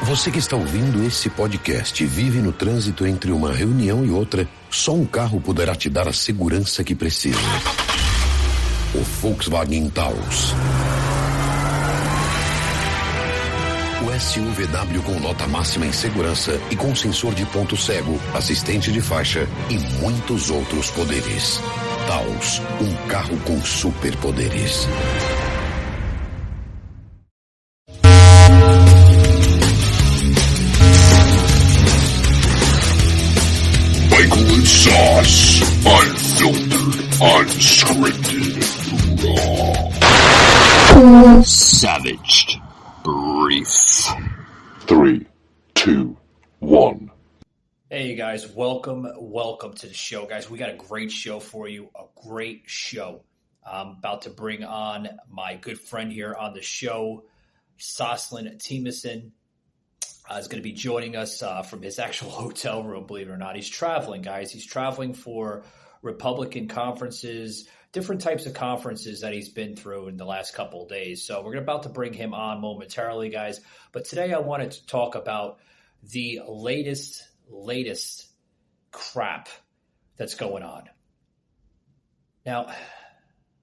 Você que está ouvindo esse podcast vive no trânsito entre uma reunião e outra, só um carro poderá te dar a segurança que precisa. O Volkswagen Taos. O SUVW com nota máxima em segurança e com sensor de ponto cego, assistente de faixa e muitos outros poderes. Taos, um carro com superpoderes. Michael and Sauce, unfiltered, unscripted, raw, savaged, brief. 3, 2, 1. Hey you guys, welcome to the show, guys. We got a great show for you, a great show. I'm about to bring on my good friend here on the show, Soslan is going to be joining us from his actual hotel room, believe it or not. He's traveling, guys. He's traveling for Republican conferences, different types of conferences that he's been through in the last couple of days. So we're about to bring him on momentarily, guys. But today I wanted to talk about the latest crap that's going on. Now,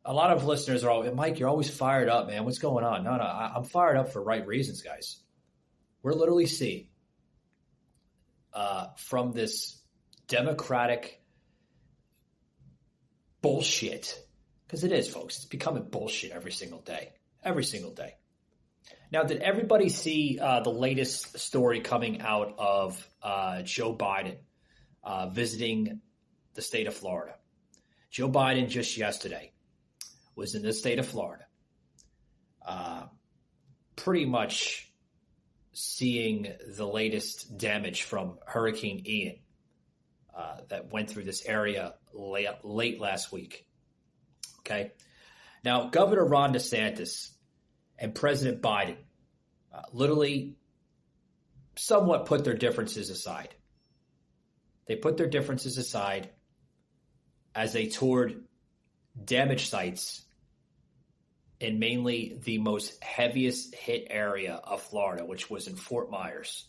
a lot of listeners are always, Mike, you're always fired up, man. What's going on? No, I'm fired up for right reasons, guys. We're literally seeing from this Democratic bullshit, because it is, folks. It's becoming bullshit every single day. Every single day. Now, did everybody see the latest story coming out of Joe Biden visiting the state of Florida? Joe Biden just yesterday was in the state of Florida, pretty much seeing the latest damage from Hurricane Ian that went through this area late last week. Okay. Now, Governor Ron DeSantis and President Biden literally somewhat put their differences aside. They put their differences aside as they toured damaged sites in mainly the most heaviest hit area of Florida, which was in Fort Myers.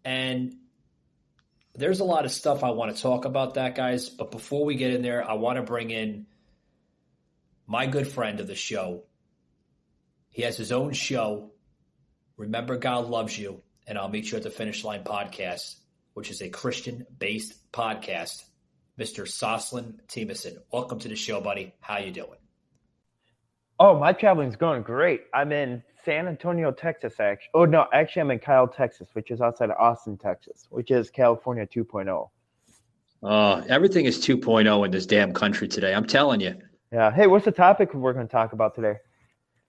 And there's a lot of stuff I want to talk about that, guys. But before we get in there, I want to bring in my good friend of the show. He has his own show, Remember God Loves You, and I'll Meet You at the Finish Line podcast, which is a Christian-based podcast. Mr. Soslan Michael. Welcome to the show, buddy. How you doing? Oh, my traveling's going great. I'm in San Antonio, Texas, actually. Oh, no, actually, I'm in Kyle, Texas, which is outside of Austin, Texas, which is California 2.0. Everything is 2.0 in this damn country today. I'm telling you. Yeah. Hey, what's the topic we're going to talk about today?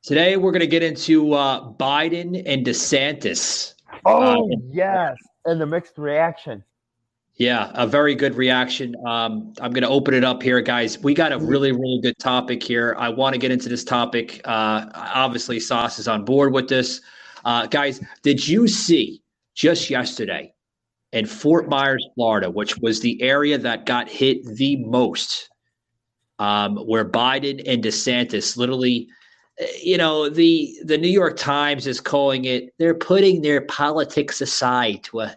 Today, we're going to get into Biden and DeSantis. Oh, yes. And the mixed reaction. Yeah, a very good reaction. I'm going to open it up here, guys. We got a really, really good topic here. I want to get into this topic. Obviously, Sauce is on board with this. Guys, did you see just yesterday in Fort Myers, Florida, which was the area that got hit the most, where Biden and DeSantis literally, the New York Times is calling it, they're putting their politics aside to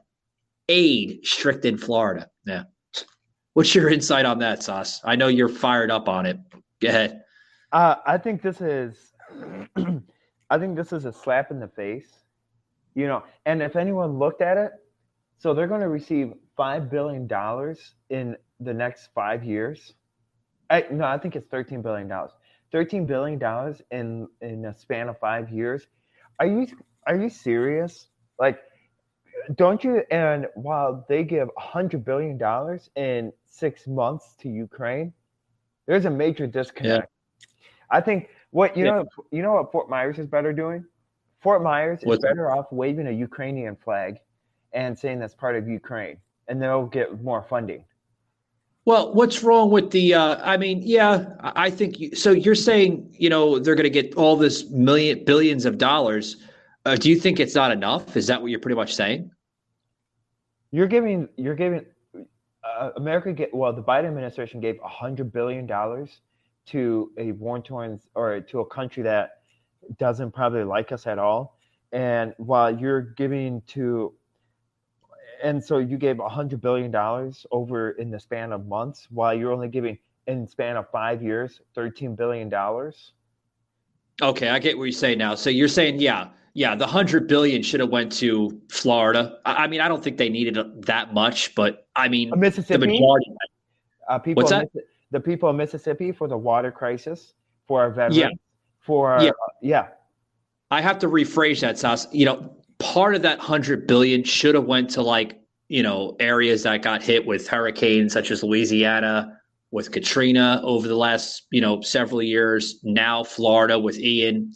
aid strict in Florida. Yeah. What's your insight on that, Sauce? I know you're fired up on it. Go ahead. I think this is a slap in the face, and if anyone looked at it, so they're going to receive $5 billion in the next 5 years. I think it's $13 billion. $13 billion in a span of 5 years. Are you serious? Like, don't you? And while they give $100 billion in 6 months to Ukraine, there's a major disconnect. Yeah. I think what what Fort Myers is better doing? Fort Myers is better off waving a Ukrainian flag and saying that's part of Ukraine, and they'll get more funding. Well, what's wrong with the? I think so. You're saying they're going to get all this billions of dollars. Do you think it's not enough? Is that what you're pretty much saying? You're giving America the Biden administration gave $100 billion to a war-torn or to a country that doesn't probably like us at all. And while you're giving to, and so you gave $100 billion over in the span of months, while you're only giving in the span of 5 years, $13 billion. Okay, I get what you're saying now. So you're saying, the 100 billion should have went to Florida. I mean, I don't think they needed that much, but I mean, Mississippi, the majority. People, What's that? The people of Mississippi for the water crisis, for our veterans, Yeah. I have to rephrase that, Sas. Part of that 100 billion should have went to areas that got hit with hurricanes such as Louisiana, with Katrina over the last, several years. Now Florida with Ian.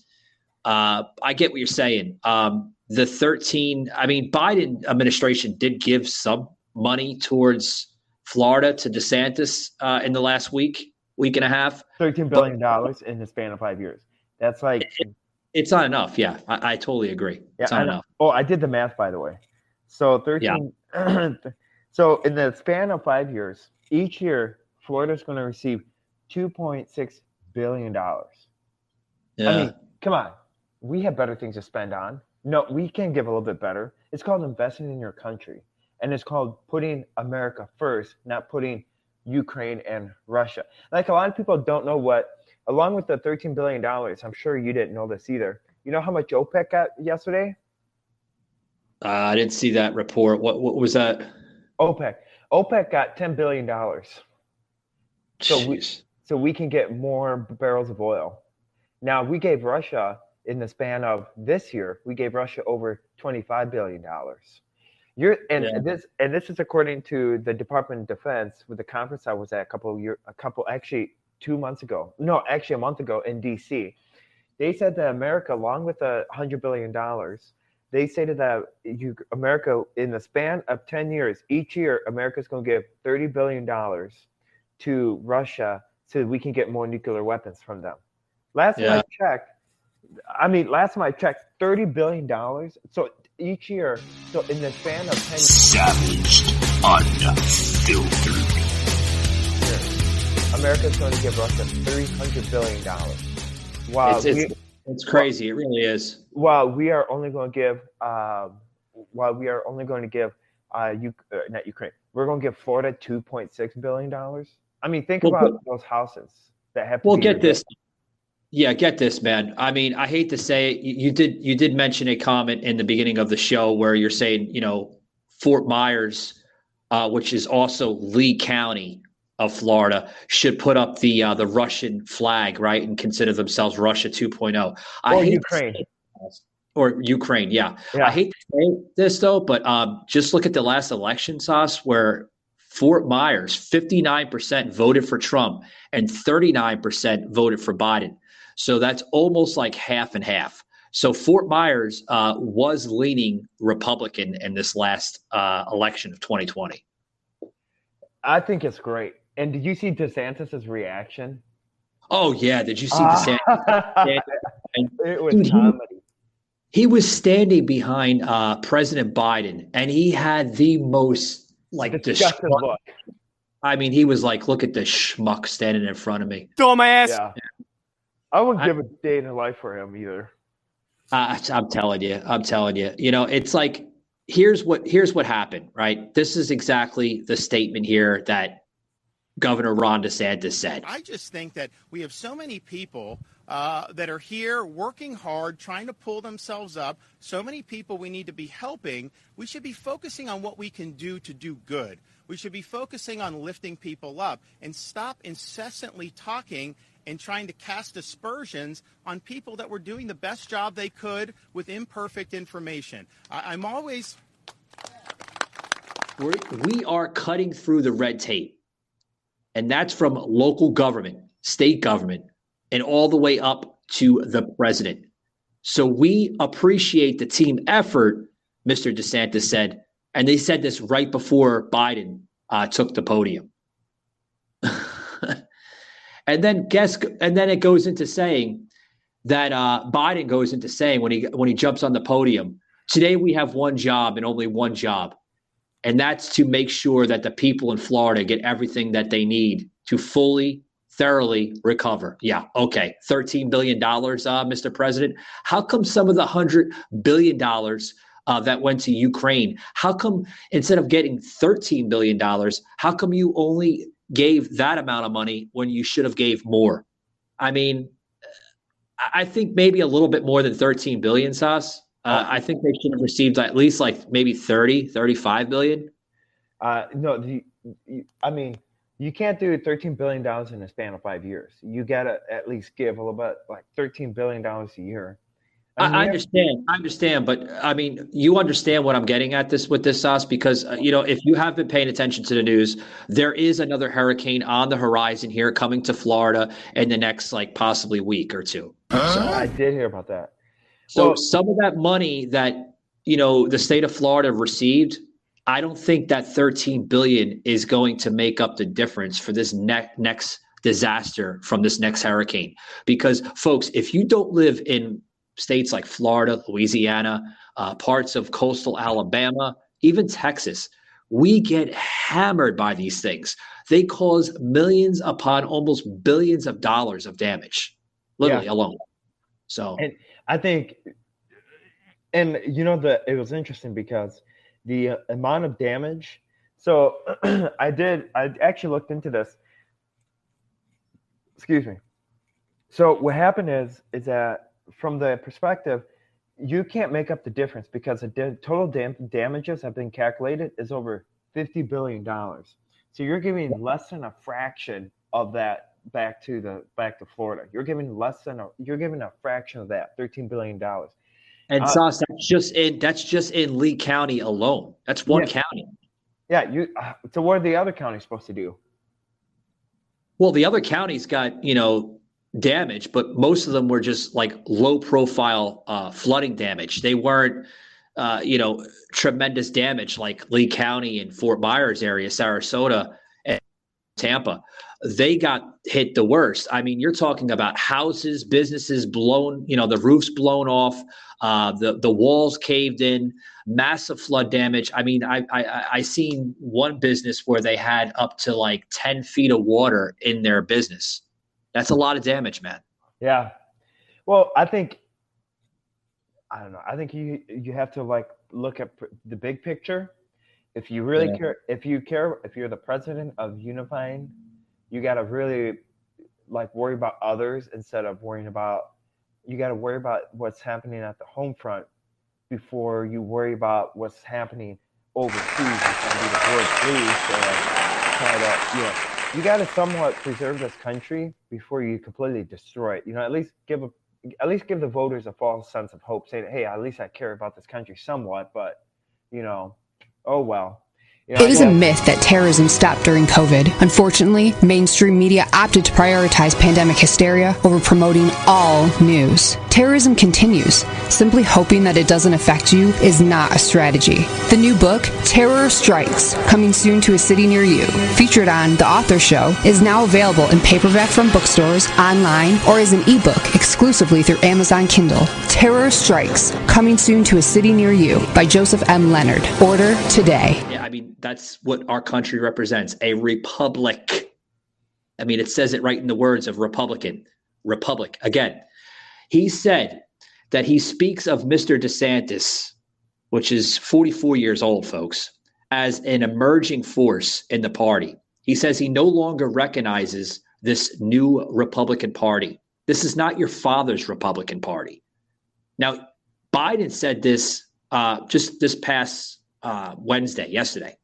I get what you're saying. The Biden administration did give some money towards Florida to DeSantis in the last week and a half. $13 billion in the span of 5 years. That's like it's not enough. Yeah, I totally agree. It's not enough. Oh, I did the math, by the way. So 13. Yeah. So in the span of 5 years, each year Florida's going to receive $2.6 billion. Yeah. I mean, come on. We have better things to spend on. No, we can give a little bit better. It's called investing in your country. And it's called putting America first, not putting Ukraine and Russia. Like, a lot of people don't know along with the $13 billion, I'm sure you didn't know this either. You know how much OPEC got yesterday? I didn't see that report. What was that? OPEC got $10 billion. So we can get more barrels of oil. Now, we gave Russia, in the span of this year, we gave Russia over $25 billion. This is according to the Department of Defense with the conference I was at a month ago in DC. They said that America, along with the $100 billion, they stated that America, in the span of 10 years, each year, America is going to give $30 billion to Russia so that we can get more nuclear weapons from them. Last time I checked, $30 billion. So each year, so in the span of 10 years. Savaged, unfiltered. America's going to give Russia $300 billion. Wow. It's crazy. It really is. While we are only going to give, not Ukraine, we're going to give Florida $2.6 billion. I mean, think about those houses that have to be get this. Yeah, get this, man. I mean, I hate to say it. You did mention a comment in the beginning of the show where you're saying, Fort Myers, which is also Lee County of Florida, should put up the Russian flag, right, and consider themselves Russia 2.0. Or Ukraine. Or Ukraine, yeah. I hate to say this, though, but just look at the last election, Sauce, where Fort Myers, 59% voted for Trump and 39% voted for Biden. So that's almost like half and half. So Fort Myers was leaning Republican in this last election of 2020. I think it's great. And did you see DeSantis' reaction? Oh, yeah. Did you see DeSantis? It was comedy. He was standing behind President Biden, and he had the most disgusting look. I mean, he was like, look at this schmuck standing in front of me. Throw my ass. Yeah. I wouldn't give a day in the life for him either. I'm telling you. It's like, here's what happened, right? This is exactly the statement here that Governor Ron DeSantis said. I just think that we have so many people that are here working hard, trying to pull themselves up. So many people we need to be helping. We should be focusing on what we can do to do good. We should be focusing on lifting people up and stop incessantly talking and trying to cast aspersions on people that were doing the best job they could with imperfect information. I'm always... We are cutting through the red tape. And that's from local government, state government, and all the way up to the president. So we appreciate the team effort, Mr. DeSantis said. And they said this right before Biden took the podium. And then it goes into saying that Biden goes into saying when he jumps on the podium, today we have one job and only one job, and that's to make sure that the people in Florida get everything that they need to fully, thoroughly recover. Yeah, okay. $13 billion, Mr. President. How come some of the $100 billion that went to Ukraine, how come instead of getting $13 billion, how come you only gave that amount of money when you should have gave more? I mean, I think maybe a little bit more than 13 billion, Sas. I think they should have received at least like maybe 30, 35 billion. No, I mean, you can't do $13 billion in a span of 5 years. You got to at least give a little bit, like $13 billion a year. I understand, but I mean, you understand what I'm getting at with this, Sas, because if you have been paying attention to the news, there is another hurricane on the horizon here coming to Florida in the next like possibly week or two. So I did hear about that. So some of that money that the state of Florida received, I don't think that 13 billion is going to make up the difference for this next disaster from this next hurricane. Because folks, if you don't live in states like Florida, Louisiana, parts of coastal Alabama, even Texas, we get hammered by these things. They cause millions upon almost billions of dollars of damage, literally alone. So, and I think, it was interesting because the amount of damage. So I actually looked into this. Excuse me. So what happened is that from the perspective, you can't make up the difference because the total damages have been calculated is over $50 billion. So you're giving less than a fraction of that back to Florida. You're giving a fraction of that, $13 billion. And Sauce, that's just in Lee County alone. That's one county. Yeah. So what are the other counties supposed to do? Well, the other counties got damage, but most of them were just like low profile flooding damage. They weren't tremendous damage like Lee County and Fort Myers area, Sarasota and Tampa. They got hit the worst. I mean, you're talking about houses, businesses blown, the roofs blown off, the walls caved in, massive flood damage. I mean, I seen one business where they had up to like 10 feet of water in their business. That's a lot of damage, man. Yeah. Well, I don't know. I think you have to like look at the big picture. If you really care, if you're the president of unifying, you got to really like worry about others instead of you got to worry about what's happening at the home front before you worry about what's happening overseas. It's going to be the world police or try to, you got to somewhat preserve this country before you completely destroy it. At least give the voters a false sense of hope, saying, "Hey, at least I care about this country somewhat." But, oh well. It is a myth that terrorism stopped during COVID. Unfortunately, mainstream media opted to prioritize pandemic hysteria over promoting all news. Terrorism continues. Simply hoping that it doesn't affect you is not a strategy. The new book, Terror Strikes, coming soon to a city near you, featured on The Author Show, is now available in paperback from bookstores, online, or as an ebook exclusively through Amazon Kindle. Terror Strikes, coming soon to a city near you by Joseph M. Leonard. Order today. Yeah, I mean, that's what our country represents, a republic. I mean, it says it right in the words of Republican. Republic. Again, he said that he speaks of Mr. DeSantis, which is 44 years old, folks, as an emerging force in the party. He says he no longer recognizes this new Republican Party. This is not your father's Republican Party. Now, Biden said this just this past yesterday,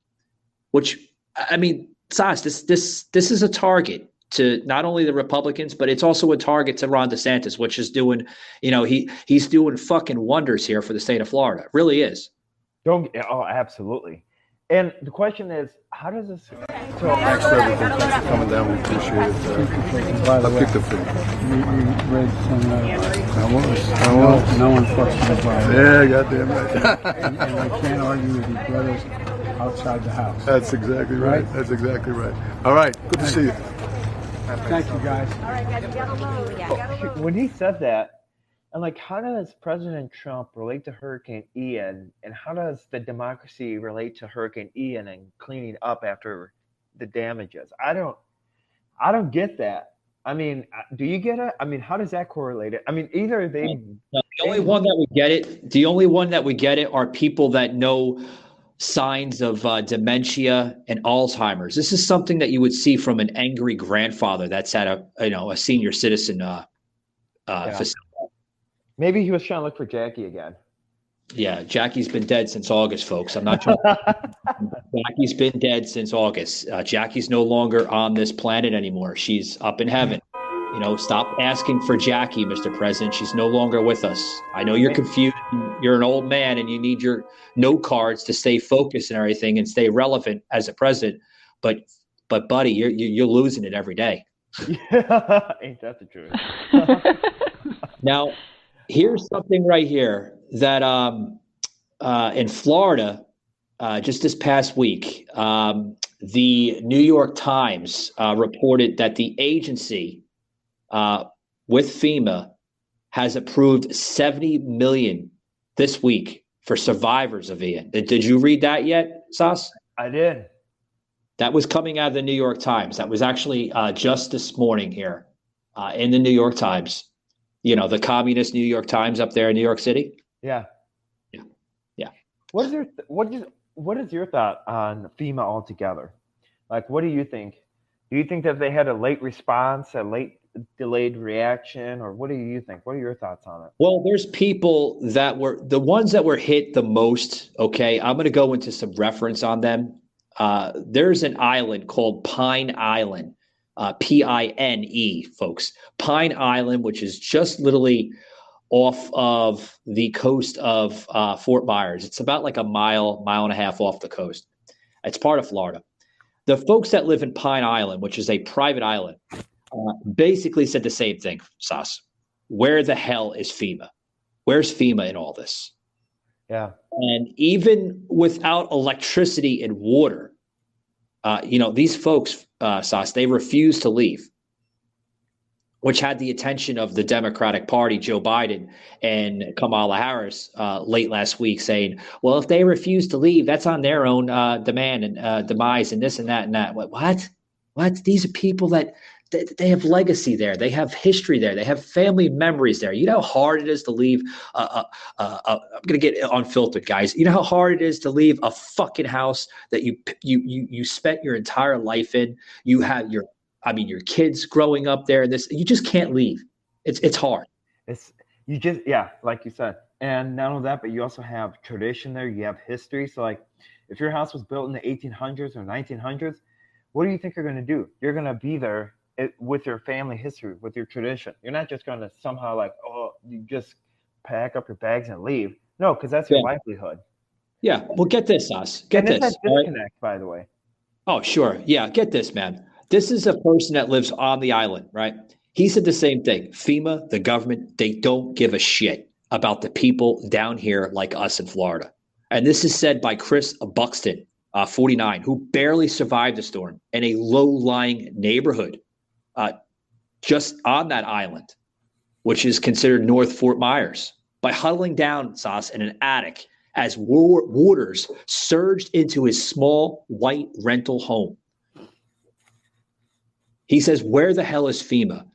which, I mean, Sas, this is a target to not only the Republicans, but it's also a target to Ron DeSantis, which is doing, he's doing fucking wonders here for the state of Florida. It really is. Oh, absolutely. And the question is, how does this? Thanks for everything. Thanks for coming down. We appreciate it. I picked the food. You read some. No one fucks with nobody. Yeah, goddamn right. and I can't argue with your brothers outside the house. That's exactly right. That's exactly right. All right. Good to see you. Thank you, guys. All right, guys, you gotta load. Yeah, gotta load. When he said that, and like, how does President Trump relate to Hurricane Ian, and how does the democracy relate to Hurricane Ian and cleaning up after the damages? I don't get that. I mean, do you get it? I mean, how does that correlate? I mean, either they. No, the only one that would get it are people that know signs of dementia and Alzheimer's. This is something that you would see from an angry grandfather that's at a senior citizen facility. Maybe he was trying to look for Jackie again. Yeah, Jackie's been dead since August, folks. I'm not trying. Jackie's been dead since August. Jackie's no longer on this planet anymore. She's up in heaven. Stop asking for Jackie, Mr. President. She's no longer with us. I know you're confused. You're an old man and you need your note cards to stay focused and everything and stay relevant as a president. But buddy, you're losing it every day. Yeah, ain't that the truth? Now, here's something right here that in Florida, just this past week, the New York Times reported that the agency with FEMA has approved $70 million this week for survivors of Ian. Did you read that yet, Sas? I did. That was coming out of the New York Times. That was actually just this morning here in the New York Times. The communist New York Times up there in New York City. Yeah. Yeah. What is your thought on FEMA altogether? Like, what do you think? Do you think that they had a late response, a late delayed reaction, or what do you think? What are your thoughts on it? Well, there's people that were the ones that were hit the most. Okay, I'm going to go into some reference on them. There's an island called Pine Island. Pine, folks. Pine Island, which is just literally off of the coast of Fort Myers. It's about like a mile and a half off the coast. It's part of Florida. The folks that live in Pine Island, which is a private island, basically said the same thing, Sas. Where the hell is FEMA? Where's FEMA in all this? Yeah. And even without electricity and water, these folks, Sas, they refuse to leave, which had the attention of the Democratic Party, Joe Biden and Kamala Harris late last week saying, well, if they refuse to leave, that's on their own demand and demise and this and that and that. What? These are people that they have legacy there. They have history there. They have family memories there. You know how hard it is to leave. I'm going to get unfiltered, guys. You know how hard it is to leave a fucking house that you spent your entire life in. You have your kids growing up there. You just can't leave. It's hard. Like you said. And not only that, but you also have tradition there. You have history. So like if your house was built in the 1800s or 1900s, what do you think you're going to do? You're going to be there with your family history, with your tradition. You're not just going to somehow you just pack up your bags and leave. No, because that's your livelihood. Yeah. Well, get this, Us. Get this. That's a disconnect, by the way. Oh, sure. Yeah. Get this, man. This is a person that lives on the island, right? He said the same thing. FEMA, the government, they don't give a shit about the people down here like us in Florida. And this is said by Chris Buxton, 49, who barely survived the storm in a low-lying neighborhood just on that island, which is considered North Fort Myers, by huddling down, Sauce, in an attic as waters surged into his small white rental home. He says, where the hell is FEMA?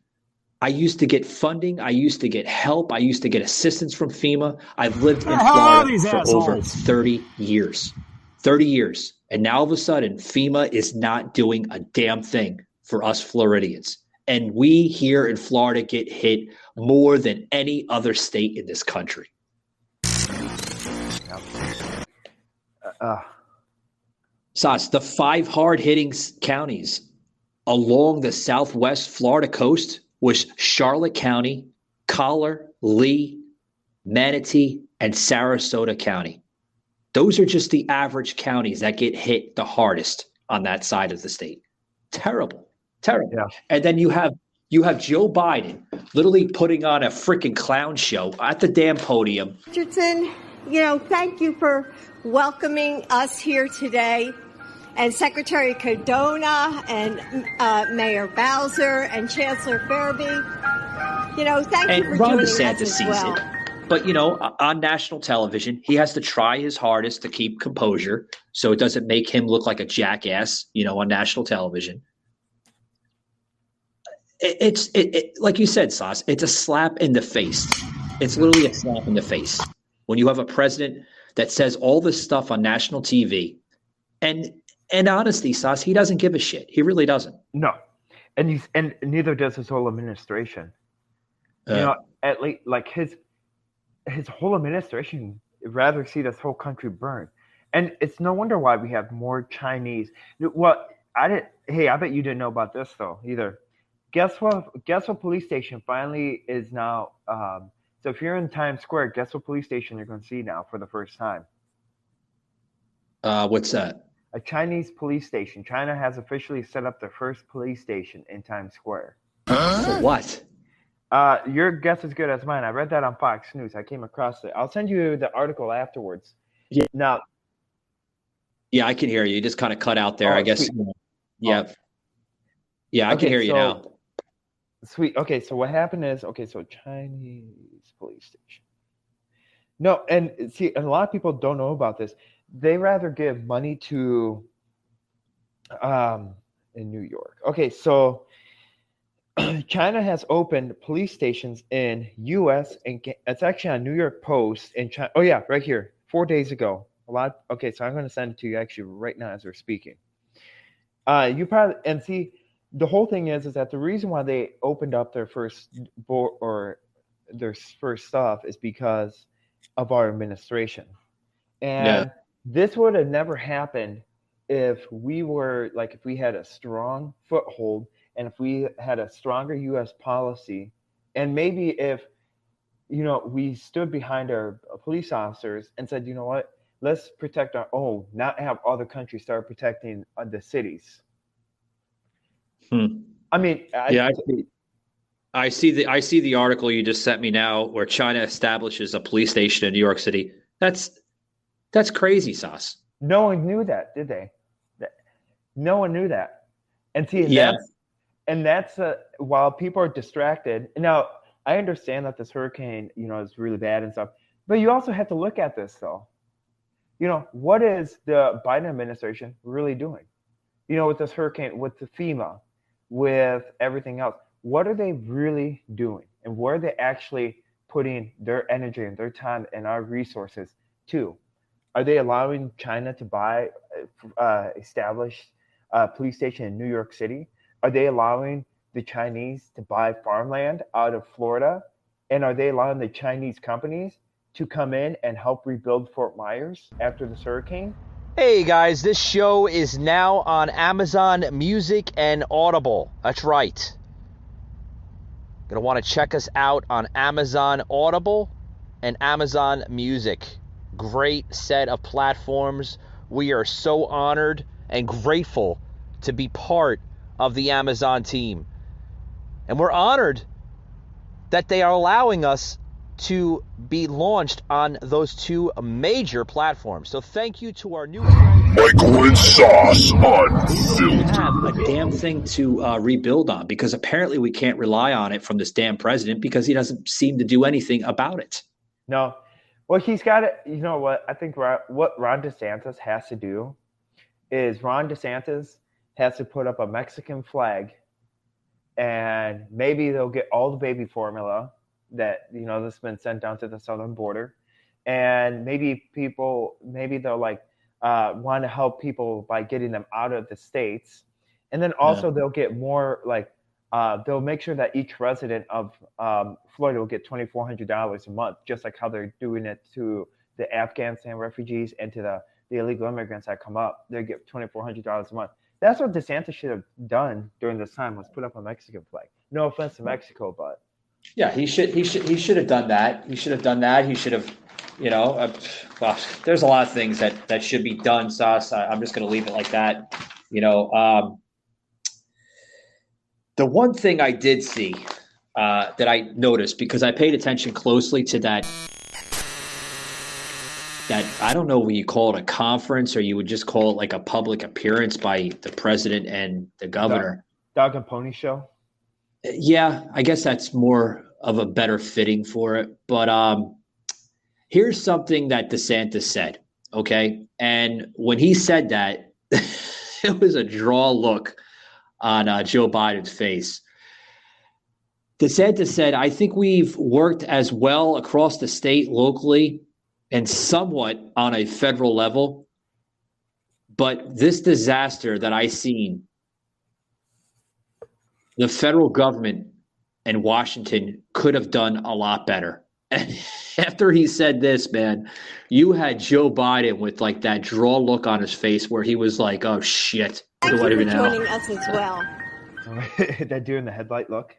I used to get funding. I used to get help. I used to get assistance from FEMA. I've lived in Florida for over 30 years. 30 years. And now all of a sudden, FEMA is not doing a damn thing for us Floridians. And we here in Florida get hit more than any other state in this country. Sas, the 5 hard-hitting counties along the southwest Florida coast was Charlotte County, Collier, Lee, Manatee, and Sarasota County. Those are just the average counties that get hit the hardest on that side of the state. Terrible. Yeah. And then you have Joe Biden literally putting on a freaking clown show at the damn podium. Richardson, thank you for welcoming us here today. And Secretary Cardona and Mayor Bowser and Chancellor Fairby, thank you for Ron joining DeSantis us as well. Sees it. But, on national television, he has to try his hardest to keep composure so it doesn't make him look like a jackass, on national television. it's like you said, Sauce. It's a slap in the face. It's literally a slap in the face when you have a president that says all this stuff on national TV, and honestly, Sauce, he doesn't give a shit. He really doesn't. No, and neither does his whole administration. At least like his whole administration rather see this whole country burn, and it's no wonder why we have more Chinese. Well, I bet you didn't know about this though either. Guess what police station finally is now? So if you're in Times Square, guess what police station you're going to see now for the first time? What's that? A Chinese police station. China has officially set up the first police station in Times Square. For what? Your guess is good as mine. I read that on Fox News. I came across it. I'll send you the article afterwards. Yeah. Now. Yeah, I can hear you. You just kind of cut out there, I guess. Sweet. Yeah. Yeah, I can hear you now. Sweet. Okay, so what happened is, so Chinese police station. No, and see, a lot of people don't know about this. They rather give money to in New York. Okay, so China has opened police stations in U.S. and it's actually on New York Post in China. Oh yeah, right here, 4 days ago. Okay, so I'm going to send it to you actually right now as we're speaking. You probably and see. The whole thing is that the reason why they opened up their first stuff is because of our administration. And this would have never happened if we had a strong foothold and if we had a stronger U.S. policy, and maybe if, we stood behind our police officers and said, you know what, let's protect our own, not have other countries start protecting the cities. I mean, I see the article you just sent me now, where China establishes a police station in New York City. That's crazy, Sauce. No one knew that, did they? No one knew that. And see, that's while people are distracted. Now, I understand that this hurricane, is really bad and stuff, but you also have to look at this though. What is the Biden administration really doing? With this hurricane, with the FEMA, with everything else, what are they really doing? And where are they actually putting their energy and their time and our resources to? Are they allowing China to establish a police station in New York City? Are they allowing the Chinese to buy farmland out of Florida? And are they allowing the Chinese companies to come in and help rebuild Fort Myers after this hurricane? Hey guys, this show is now on Amazon Music and Audible. That's right. Gonna want to check us out on Amazon Audible and Amazon Music. Great set of platforms. We are so honored and grateful to be part of the Amazon team. And we're honored that they are allowing us to be launched on those two major platforms. So thank you to our new friends. Michael and Sauce We have a damn thing to rebuild on, because apparently we can't rely on it from this damn president, because he doesn't seem to do anything about it. No. Well, he's got it. You know what? I think what Ron DeSantis has to do is Ron DeSantis has to put up a Mexican flag, and maybe they'll get all the baby formula that that's been sent down to the southern border, and maybe they'll want to help people by getting them out of the states, and then also they'll get more they'll make sure that each resident of Florida will get $2,400 a month, just like how they're doing it to the Afghanistan refugees and to the illegal immigrants that come up. They get $2,400 a month. That's what DeSantis should have done during this time, was put up a Mexican flag. No offense to Mexico, but yeah, he should have done that. He should have done that. He should have, well, there's a lot of things that should be done, Sauce. I'm just going to leave it like that. The one thing I did see that I noticed, because I paid attention closely to that I don't know what you call it, a conference, or you would just call it like a public appearance by the president and the governor. Dog and Pony Show. Yeah, I guess that's more of a better fitting for it. But here's something that DeSantis said, okay? And when he said that, it was a draw look on Joe Biden's face. DeSantis said, I think we've worked as well across the state, locally, and somewhat on a federal level. But this disaster that I seen, the federal government and Washington could have done a lot better. And after he said this, man, you had Joe Biden with like that draw look on his face where he was like, oh, shit. Thank you for joining us as well. That dude in the headlight look?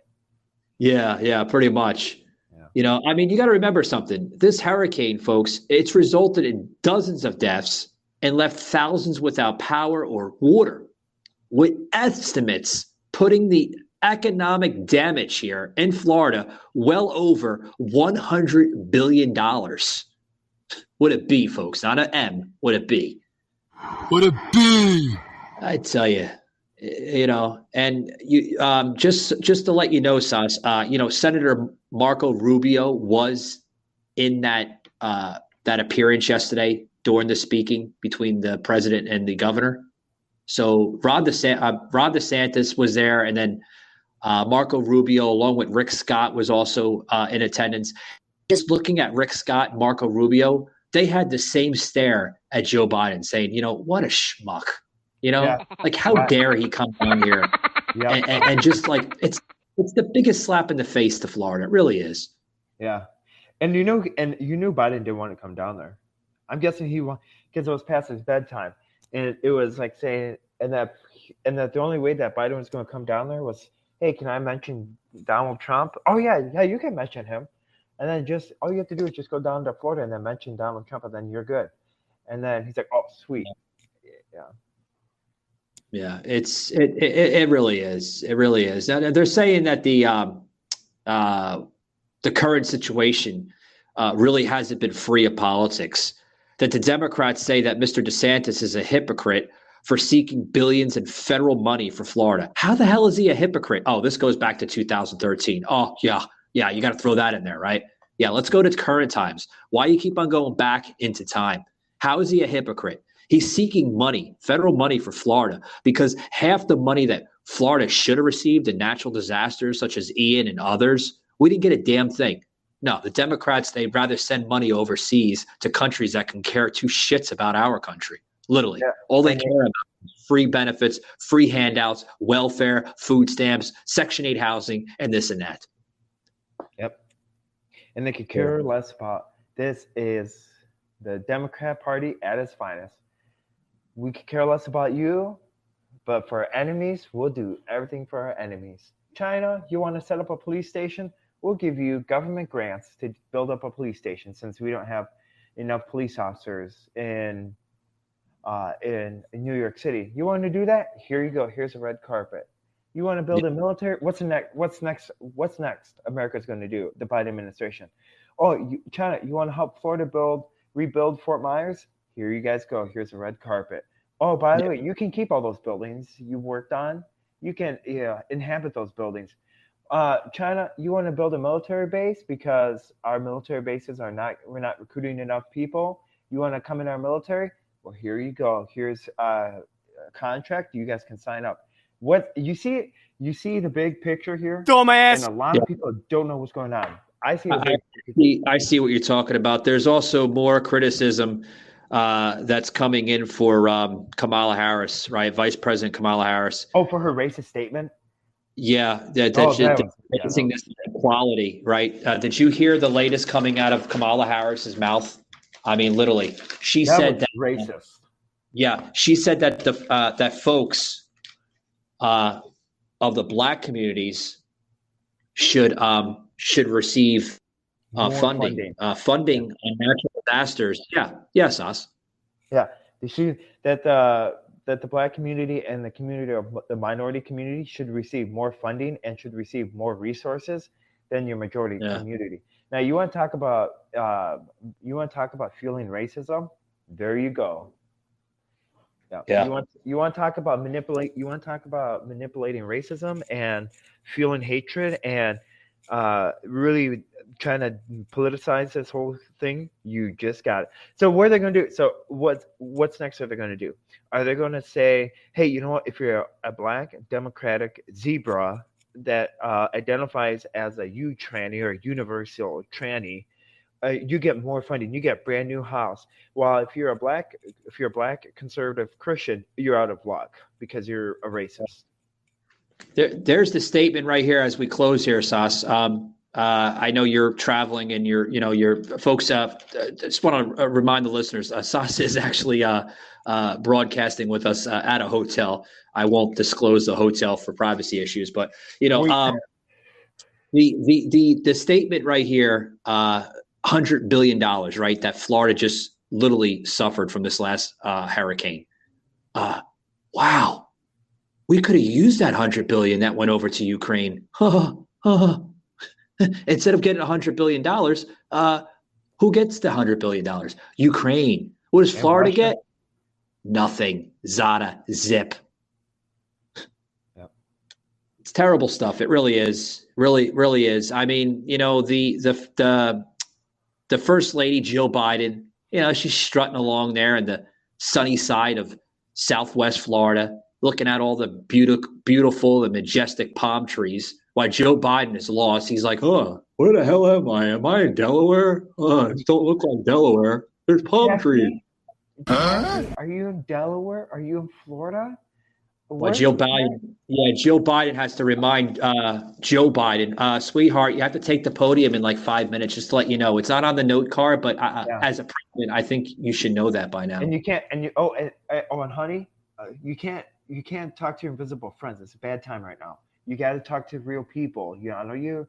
Yeah, pretty much. Yeah. You know, I mean, you got to remember something. This hurricane, folks, it's resulted in dozens of deaths and left thousands without power or water, with estimates putting the economic damage here in Florida well over $100 billion. Would it be, folks? Not an M. Would it be? Would it be? I tell you, you know, and you just to let you know, Sas, you know, Senator Marco Rubio was in that appearance yesterday during the speaking between the president and the governor. So Ron DeSantis was there, and then Marco Rubio, along with Rick Scott, was also in attendance. Just looking at Rick Scott and Marco Rubio, they had the same stare at Joe Biden, saying, you know, what a schmuck. You know, like how dare he come down here and just like it's the biggest slap in the face to Florida. It really is. Yeah, and you knew Biden didn't want to come down there. I'm guessing because it was past his bedtime, and it was like saying, and that the only way that Biden was going to come down there was, hey, can I mention Donald Trump? Oh yeah, you can mention him, and then just all you have to do is just go down to Florida and then mention Donald Trump, and then you're good. And then he's like, oh sweet, yeah. Yeah, it really is. It really is. Now, they're saying that the current situation really hasn't been free of politics. That the Democrats say that Mr. DeSantis is a hypocrite for seeking billions in federal money for Florida. How the hell is he a hypocrite? Oh, this goes back to 2013. Oh, yeah, you got to throw that in there, right? Yeah, let's go to current times. Why you keep on going back into time? How is he a hypocrite? He's seeking money, federal money for Florida, because half the money that Florida should have received in natural disasters such as Ian and others, we didn't get a damn thing. No, the Democrats, they'd rather send money overseas to countries that can care two shits about our country. Literally. Yeah. All they care about is free benefits, free handouts, welfare, food stamps, Section 8 housing, and this and that. Yep. And they could care less about this. Is the Democrat Party at its finest. We could care less about you, but for our enemies, we'll do everything for our enemies. China, you want to set up a police station? We'll give you government grants to build up a police station, since we don't have enough police officers in New York City. You want to do that? Here you go. Here's a red carpet. You want to build a military? What's next? What's next? America's going to do, the Biden administration. Oh, China, you want to help Florida rebuild Fort Myers? Here you guys go. Here's a red carpet. Oh, by the way, you can keep all those buildings you worked on. You can inhabit those buildings. China, you want to build a military base because our military bases we're not recruiting enough people. You want to come in our military? Well, here you go. Here's a contract. You guys can sign up. What you see the big picture here? Dumbass. And a lot of people don't know what's going on. I see what you're talking about. There's also more criticism that's coming in for Kamala Harris, right? Vice President Kamala Harris. Oh, for her racist statement? Yeah, raising this equality, right? Did you hear the latest coming out of Kamala Harris's mouth? I mean, literally, she said that racist. Yeah, she said that that folks of the Black communities should receive funding on natural disasters. Yeah, Sas. Yeah, that the Black community and the community of the minority community should receive more funding and should receive more resources than your majority community. Now, you want to talk about fueling racism? There you go. Yeah. You want to talk about manipulating racism and fueling hatred and really trying to politicize this whole thing? You just got it. So what are they going to do? So what's next? Are they going to do? Are they going to say, hey, you know what? If you're a Black Democratic zebra, that identifies as a U tranny or a universal tranny, you get more funding. You get brand new house. While if you're a black conservative Christian, you're out of luck because you're a racist. There's the statement right here as we close here, Sas. I know you're traveling and your folks. Just want to remind the listeners, Sas is actually broadcasting with us at a hotel. I won't disclose the hotel for privacy issues, but the statement right here, $100 billion, right? That Florida just literally suffered from this last hurricane. Wow. We could have used that $100 billion that went over to Ukraine. Instead of getting $100 billion, who gets the $100 billion? Ukraine. What does Florida get? Nothing. Zada. Zip. Yep. It's terrible stuff. It really is. Really, really is. I mean, the First Lady, Jill Biden, she's strutting along there in the sunny side of Southwest Florida, looking at all the beautiful and majestic palm trees. While Joe Biden is lost, he's like, oh, where the hell am I? Am I in Delaware? It don't look like Delaware. There's palm trees. Are you in Delaware? Are you in Florida? Well, Jill Biden has to remind Joe Biden, sweetheart, you have to take the podium in like 5 minutes, just to let you know. It's not on the note card, but as a president, I think you should know that by now. And you can't, and honey, you can't talk to your invisible friends. It's a bad time right now. You got to talk to real people. I know you're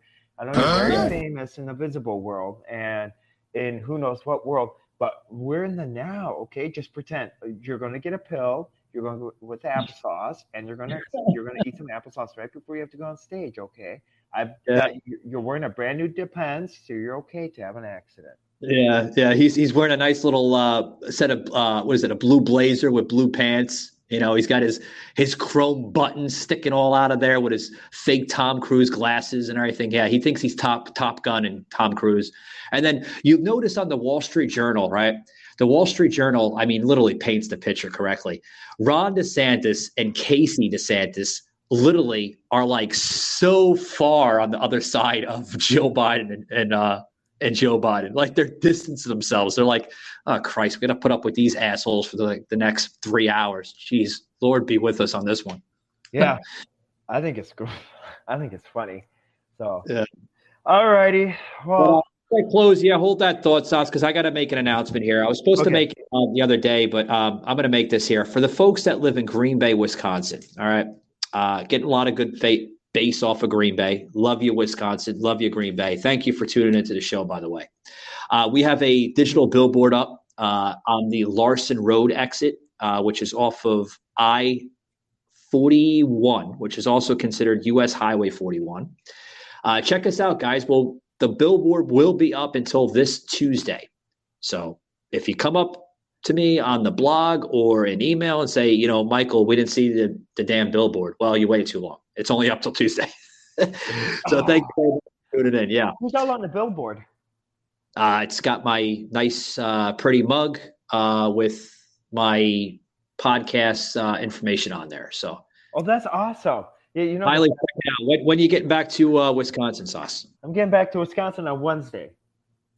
very famous in the visible world and in who knows what world, but we're in the now. Okay, just pretend you're going to get a pill. You're going to go with applesauce, and you're going to eat some applesauce right before you have to go on stage. Okay, you're wearing a brand new Depends, so you're okay to have an accident. Yeah. He's wearing a nice little set of a blue blazer with blue pants. He's got his chrome buttons sticking all out of there with his fake Tom Cruise glasses and everything. Yeah, he thinks he's Top Gun and Tom Cruise. And then you notice on the Wall Street Journal, right? The Wall Street Journal, I mean, literally paints the picture correctly. Ron DeSantis and Casey DeSantis literally are like so far on the other side of Joe Biden and Joe Biden. Like they're distancing themselves. They're like, oh, Christ, we're going to put up with these assholes for the next 3 hours. Jeez, Lord be with us on this one. Yeah, I think it's good. I think it's funny. So, yeah. All righty. Well, I close. Yeah, hold that thought, Sas, because I got to make an announcement here. I was supposed to make it the other day, but I'm going to make this here. For the folks that live in Green Bay, Wisconsin, all right, getting a lot of good base off of Green Bay. Love you, Wisconsin. Love you, Green Bay. Thank you for tuning into the show, by the way. We have a digital billboard up on the Larson Road exit, which is off of I-41, which is also considered U.S. Highway 41. Check us out, guys. Well, the billboard will be up until this Tuesday. So if you come up to me on the blog or an email and say, Michael, we didn't see the damn billboard. Well, you waited too long. It's only up till Tuesday. So thank you for tuning in. Yeah. Who's all on the billboard? It's got my nice, pretty mug with my podcast information on there. So. Oh, that's awesome. Yeah, finally check it out. When are you getting back to Wisconsin, Sauce? I'm getting back to Wisconsin on Wednesday.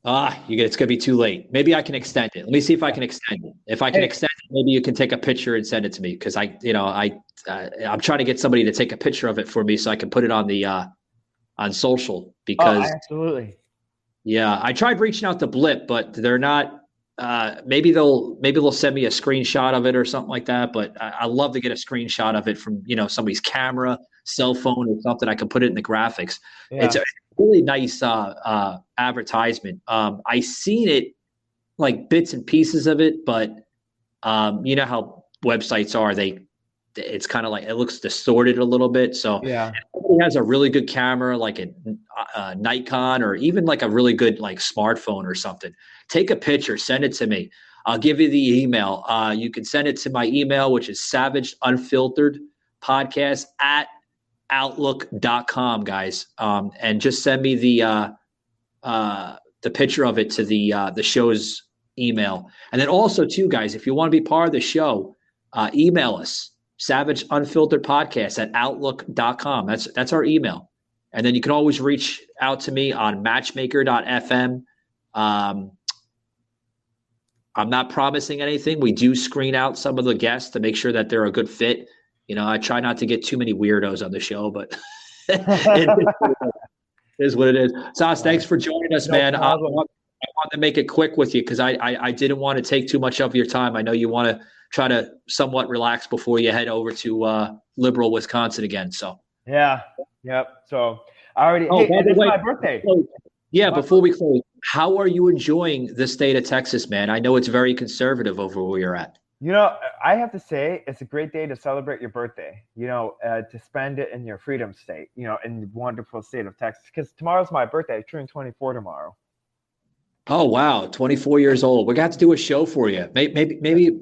It's gonna be too late. Maybe I can extend it. Let me see if I can extend it. If I can extend it, maybe you can take a picture and send it to me because I'm trying to get somebody to take a picture of it for me so I can put it on the on social because absolutely. Yeah, I tried reaching out to Blip, but they're not. Maybe they'll send me a screenshot of it or something like that. But I love to get a screenshot of it from somebody's camera, cell phone, or something. I can put it in the graphics. Yeah. It's a really nice advertisement. I seen it like bits and pieces of it, but you know how websites are. It's kind of like it looks distorted a little bit. So yeah, if somebody has a really good camera, like a Nikon, or even like a really good like smartphone or something. Take a picture, send it to me. I'll give you the email. You can send it to my email, which is savageunfiltered.podcast@outlook.com, guys. And just send me the picture of it to the show's email. And then also, too, guys, if you want to be part of the show, email us, Savage Unfiltered Podcast at outlook.com. That's our email. And then you can always reach out to me on matchmaker.fm. I'm not promising anything. We do screen out some of the guests to make sure that they're a good fit. You know, I try not to get too many weirdos on the show, but it is what it is. Sas, thanks for joining us, man. I want to make it quick with you because I didn't want to take too much of your time. I know you want to try to somewhat relax before you head over to liberal Wisconsin again. So yeah, yep. So I already. Oh, hey, by the it's way, my birthday. Yeah, before we close, how are you enjoying the state of Texas, man? I know it's very conservative over where you're at. You know, I have to say it's a great day to celebrate your birthday. You know, to spend it in your freedom state. You know, in the wonderful state of Texas. Because tomorrow's my birthday. I turn 24 tomorrow. Oh wow, 24 years old. We got to do a show for you. Maybe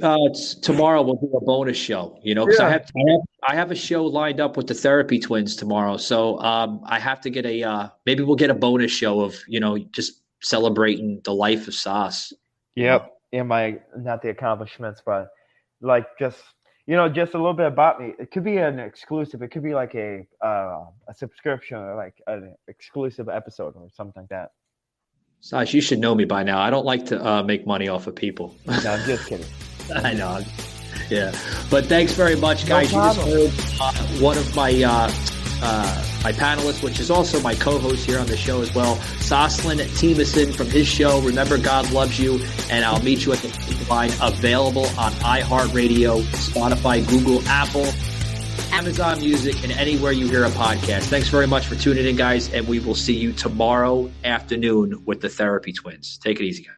tomorrow we'll do a bonus show. You know, because I have a show lined up with the Therapy Twins tomorrow. So I have to get maybe we'll get a bonus show of just celebrating the life of Sas. Yep, and not the accomplishments, but like just a little bit about me. It could be an exclusive. It could be like a subscription or like an exclusive episode or something like that. Sas, you should know me by now. I don't like to make money off of people. No, I'm just kidding. I know. Yeah. But thanks very much, guys. No you just heard one of my my panelists, which is also my co-host here on the show as well, Soslan Timason from his show, Remember God Loves You, and I'll meet you at the line, available on iHeartRadio, Spotify, Google, Apple, Amazon Music, and anywhere you hear a podcast. Thanks very much for tuning in, guys, and we will see you tomorrow afternoon with the Therapy Twins. Take it easy, guys.